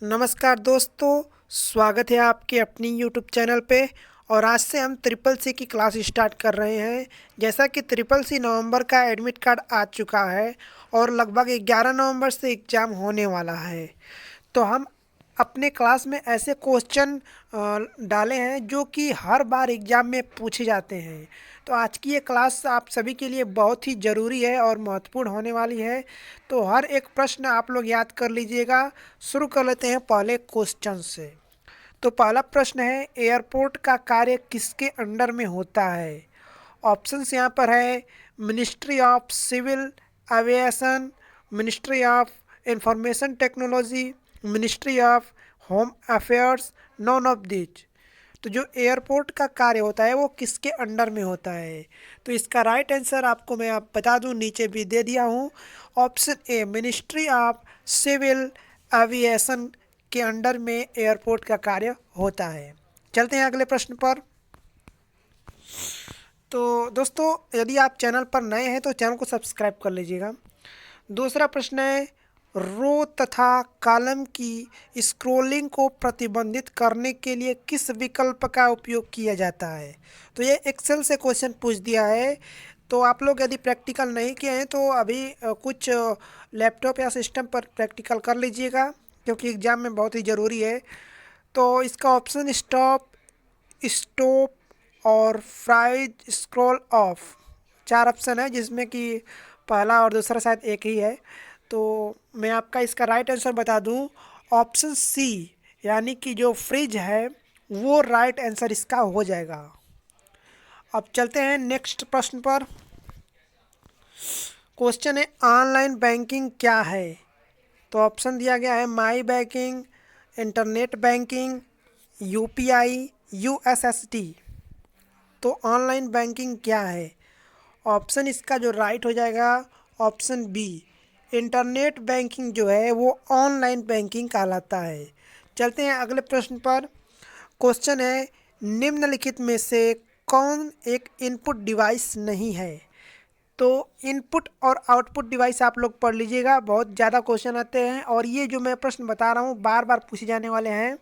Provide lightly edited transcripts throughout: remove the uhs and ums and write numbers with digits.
नमस्कार दोस्तों, स्वागत है आपके अपनी यूट्यूब चैनल पे। और आज से हम ट्रिपल सी की क्लास स्टार्ट कर रहे हैं। जैसा कि ट्रिपल सी नवंबर का एडमिट कार्ड आ चुका है और लगभग 11 नवंबर से एग्ज़ाम होने वाला है। तो हम अपने क्लास में ऐसे क्वेश्चन डाले हैं जो कि हर बार एग्ज़ाम में पूछे जाते हैं। तो आज की ये क्लास आप सभी के लिए बहुत ही ज़रूरी है और महत्वपूर्ण होने वाली है। तो हर एक प्रश्न आप लोग याद कर लीजिएगा। शुरू कर लेते हैं पहले क्वेश्चन से। तो पहला प्रश्न है, एयरपोर्ट का कार्य किसके अंडर में होता है? ऑप्शंस यहाँ पर है, ministry of civil aviation, ministry of information technology, ministry of home affairs, none of which. तो जो एयरपोर्ट का कार्य होता है वो किसके अंडर में होता है? तो इसका राइट आंसर आपको मैं आप बता दूं, नीचे भी दे दिया हूँ। Option A, ministry of civil aviation के अंडर में एयरपोर्ट का कार्य होता है। चलते हैं अगले प्रश्न पर। तो दोस्तों, यदि आप चैनल पर नए हैं तो चैनल को सब्सक्राइब कर लीजिएगा। दूसरा प्रश्न है, रो तथा कॉलम की स्क्रॉलिंग को प्रतिबंधित करने के लिए किस विकल्प का उपयोग किया जाता है? तो ये एक्सेल से क्वेश्चन पूछ दिया है। तो आप लोग यदि प्रैक्टिकल नहीं किए हैं तो अभी कुछ लैपटॉप या सिस्टम पर प्रैक्टिकल कर लीजिएगा, क्योंकि एग्ज़ाम में बहुत ही ज़रूरी है। तो इसका ऑप्शन स्टॉप, स्टॉप और फ्राइज स्क्रॉल ऑफ, चार ऑप्शन है जिसमें कि पहला और दूसरा शायद एक ही है। तो मैं आपका इसका राइट आंसर बता दूं, ऑप्शन सी यानी कि जो फ्रिज है वो राइट आंसर इसका हो जाएगा। अब चलते हैं नेक्स्ट प्रश्न पर। क्वेश्चन है, ऑनलाइन बैंकिंग क्या है? तो ऑप्शन दिया गया है, my banking, internet banking, UPI, USSD. तो ऑनलाइन बैंकिंग क्या है? ऑप्शन इसका जो राइट हो जाएगा, ऑप्शन बी, इंटरनेट बैंकिंग जो है वो ऑनलाइन बैंकिंग कहलाता है। चलते हैं अगले प्रश्न पर। क्वेश्चन है, निम्नलिखित में से कौन एक इनपुट डिवाइस नहीं है? तो इनपुट और आउटपुट डिवाइस आप लोग पढ़ लीजिएगा, बहुत ज़्यादा क्वेश्चन आते हैं और ये जो मैं प्रश्न बता रहा हूँ बार बार पूछे जाने वाले हैं।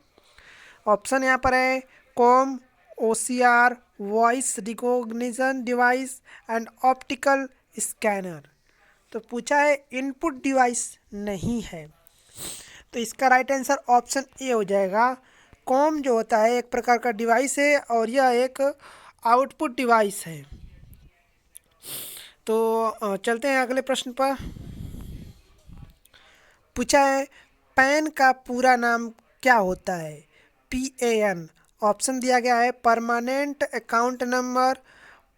ऑप्शन यहाँ पर है, com, OCR, voice recognition device and optical scanner. तो पूछा है इनपुट डिवाइस नहीं है, तो इसका राइट आंसर ऑप्शन ए हो जाएगा। कॉम जो होता है एक प्रकार का डिवाइस है और यह एक आउटपुट डिवाइस है। तो चलते हैं अगले प्रश्न पर। पूछा है, पैन का पूरा नाम क्या होता है? PAN। ऑप्शन दिया गया है, permanent account number,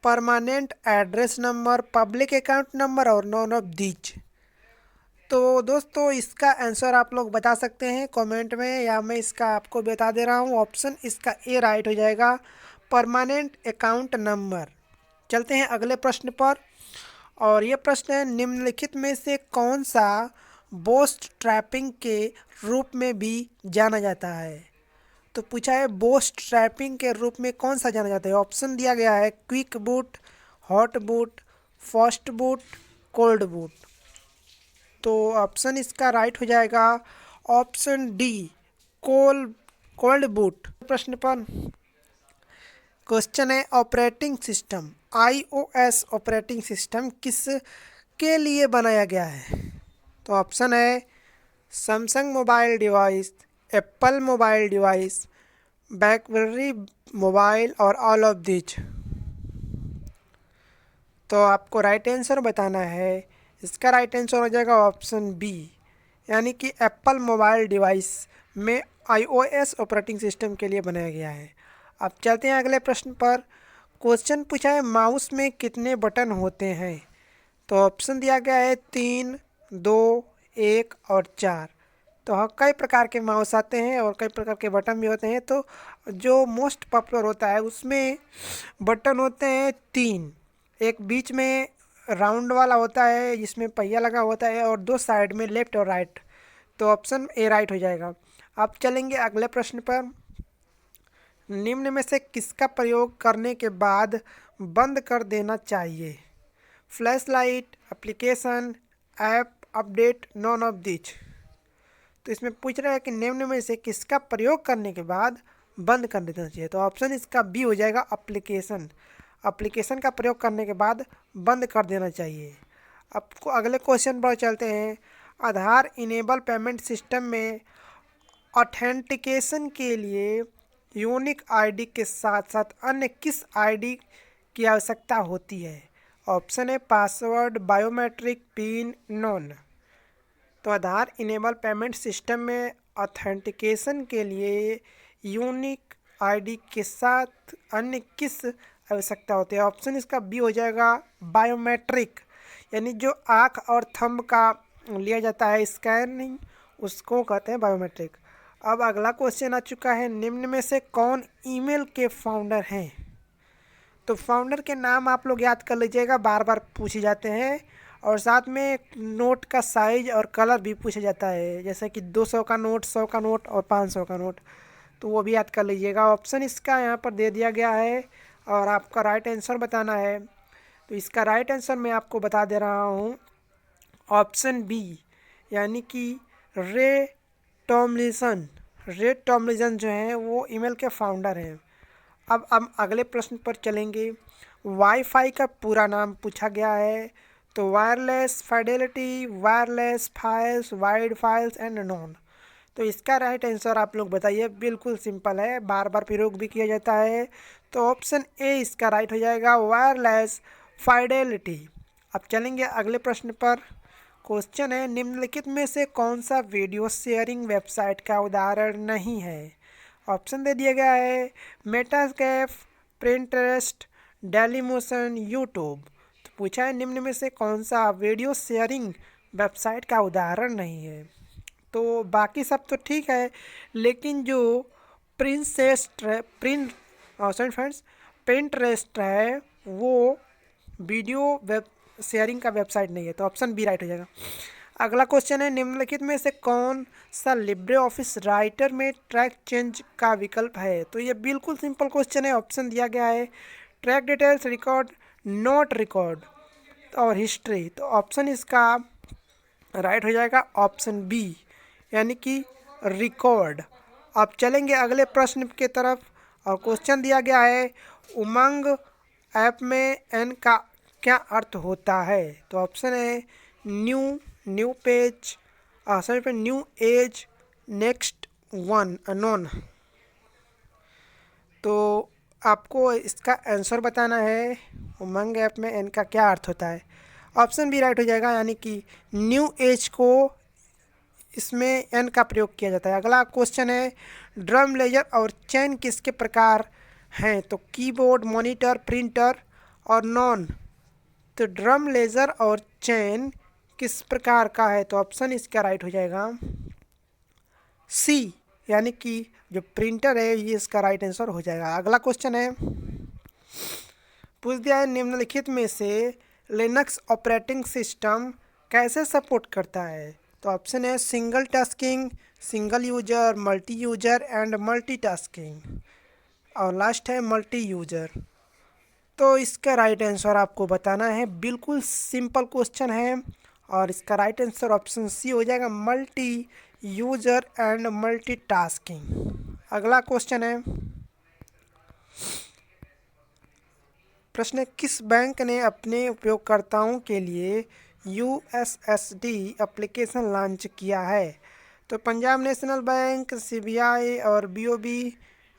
permanent address number, public account number और नॉन ऑफ दीज। तो दोस्तों, इसका आंसर आप लोग बता सकते हैं कमेंट में, या मैं इसका आपको बता दे रहा हूँ। ऑप्शन इसका ए राइट हो जाएगा, परमानेंट अकाउंट नंबर। चलते हैं अगले प्रश्न पर। और ये प्रश्न है, निम्नलिखित में से कौन सा बूस्ट ट्रैपिंग के रूप में भी जाना जाता है? तो पूछा है बूस्ट ट्रैपिंग के रूप में कौन सा जाना जाता है? ऑप्शन दिया गया है, quick boot, hot boot, fast boot, cold boot. तो ऑप्शन इसका राइट हो जाएगा, ऑप्शन डी, कोल्ड बूट। प्रश्न पर क्वेश्चन है, operating system iOS operating system किस के लिए बनाया गया है? तो ऑप्शन है, Samsung mobile device, Apple mobile device, blackberry mobile और ऑल ऑफ दिस। तो आपको राइट आंसर बताना है। इसका राइट आंसर हो जाएगा ऑप्शन बी, यानी कि एप्पल मोबाइल डिवाइस में iOS ऑपरेटिंग सिस्टम के लिए बनाया गया है। अब चलते हैं अगले प्रश्न पर। क्वेश्चन पूछा है, माउस में कितने बटन होते हैं? तो ऑप्शन दिया गया है, 3, 2, 1 और 4। तो हाँ, कई प्रकार के माउस आते हैं और कई प्रकार के बटन भी होते हैं। तो जो मोस्ट पॉपुलर होता है उसमें बटन होते हैं 3। एक बीच में राउंड वाला होता है जिसमें पहिया लगा होता है और दो साइड में लेफ्ट और राइट। तो ऑप्शन ए राइट हो जाएगा। अब चलेंगे अगले प्रश्न पर। निम्न में से किसका प्रयोग करने के बाद बंद कर देना चाहिए? Flash light, application, app update, none of which. तो इसमें पूछ रहा है कि निम्न में से किसका प्रयोग करने के बाद बंद कर देना चाहिए। तो ऑप्शन इसका बी हो जाएगा, एप्लीकेशन। एप्लीकेशन का प्रयोग करने के बाद बंद कर देना चाहिए। अब अगले क्वेश्चन पर चलते हैं। आधार इनेबल पेमेंट सिस्टम में ऑथेंटिकेशन के लिए यूनिक आईडी के साथ साथ अन्य किस आईडी की आवश्यकता होती है। ऑप्शन है पासवर्ड, बायोमेट्रिक, पिन, नॉन। तो आधार इनेबल पेमेंट सिस्टम में ऑथेंटिकेशन के लिए यूनिक आईडी के साथ अन्य किस आवश्यकता होती है। ऑप्शन इसका बी हो जाएगा, बायोमेट्रिक, यानी जो आँख और थंब का लिया जाता है स्कैनिंग, उसको कहते हैं बायोमेट्रिक। अब अगला क्वेश्चन आ चुका है, निम्न में से कौन ईमेल के फाउंडर हैं। तो फाउंडर के नाम आप लोग याद कर लीजिएगा, बार बार पूछे जाते हैं। और साथ में नोट का साइज और कलर भी पूछा जाता है, जैसे कि 200 का नोट, 100 का नोट और 500 का नोट, तो वो भी याद कर लीजिएगा। ऑप्शन इसका यहाँ पर दे दिया गया है और आपका राइट आंसर बताना है। तो इसका राइट आंसर मैं आपको बता दे रहा हूँ, ऑप्शन बी, यानी कि रे टॉमलिंसन। रे टॉमलिंसन जो हैं वो ईमेल के फाउंडर हैं। अब हम अगले प्रश्न पर चलेंगे। वाईफाई का पूरा नाम पूछा गया है। तो wireless fidelity, wireless files, wide files and non. तो इसका राइट आंसर आप लोग बताइए, बिल्कुल सिंपल है, बार बार प्रयोग भी किया जाता है। तो ऑप्शन ए इसका राइट हो जाएगा, वायरलेस फाइडेलिटी। अब चलेंगे अगले प्रश्न पर। क्वेश्चन है, निम्नलिखित में से कौन सा वीडियो शेयरिंग वेबसाइट का उदाहरण नहीं है। ऑप्शन दे दिया गया है, मेटास्केप, पिंटरेस्ट, डेलीमोशन, यूट्यूब। तो पूछा है निम्न में से कौन सा वीडियो शेयरिंग वेबसाइट का उदाहरण नहीं है। तो बाकी सब तो ठीक है, लेकिन जो पिंटरेस्ट है वो वीडियो वेब शेयरिंग का वेबसाइट नहीं है। तो ऑप्शन बी राइट हो जाएगा। अगला क्वेश्चन है, निम्नलिखित में से कौन सा लिब्रे ऑफिस राइटर में ट्रैक चेंज का विकल्प है। तो ये बिल्कुल सिंपल क्वेश्चन है। ऑप्शन दिया गया है, track details, record, note record और हिस्ट्री। तो ऑप्शन इसका राइट हो जाएगा, ऑप्शन बी, यानी कि रिकॉर्ड। अब चलेंगे अगले प्रश्न के तरफ और क्वेश्चन दिया गया है, उमंग ऐप में एन का क्या अर्थ होता है। तो ऑप्शन है new page, new age, next one, non. तो आपको इसका आंसर बताना है, उमंग ऐप में एन का क्या अर्थ होता है। ऑप्शन बी राइट हो जाएगा, यानी कि न्यू एज को इसमें एन का प्रयोग किया जाता है। अगला क्वेश्चन है, ड्रम, लेजर और चैन किसके प्रकार हैं। तो कीबोर्ड, मॉनिटर, प्रिंटर और नॉन। तो ड्रम, लेजर और चैन किस प्रकार का है। तो ऑप्शन इसका राइट हो जाएगा, सी, यानी कि जो प्रिंटर है ये इसका राइट आंसर हो जाएगा। अगला क्वेश्चन है, पूछ दिया है, निम्नलिखित में से लिनक्स ऑपरेटिंग सिस्टम कैसे सपोर्ट करता है। तो ऑप्शन है single tasking, single user, multi user and multitasking और लास्ट है मल्टी यूजर। तो इसका राइट आंसर आपको बताना है, बिल्कुल सिंपल क्वेश्चन है और इसका राइट आंसर ऑप्शन सी हो जाएगा, मल्टी यूजर एंड मल्टीटास्किंग। अगला क्वेश्चन है, प्रश्न है, किस बैंक ने अपने उपयोगकर्ताओं के लिए USSD एप्लीकेशन लॉन्च किया है। तो पंजाब नेशनल बैंक, CBI और BOB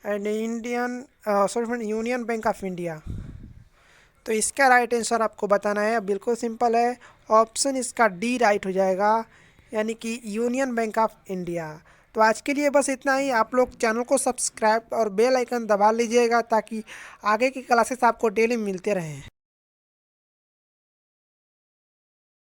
and union bank of India. तो इसका राइट आंसर आपको बताना है, बिल्कुल सिंपल है, ऑप्शन इसका डी राइट हो जाएगा, यानी कि यूनियन बैंक ऑफ इंडिया। तो आज के लिए बस इतना ही। आप लोग चैनल को सब्सक्राइब और बेल आइकन दबा लीजिएगा ताकि आगे की क्लासेस आपको डेली मिलते रहें।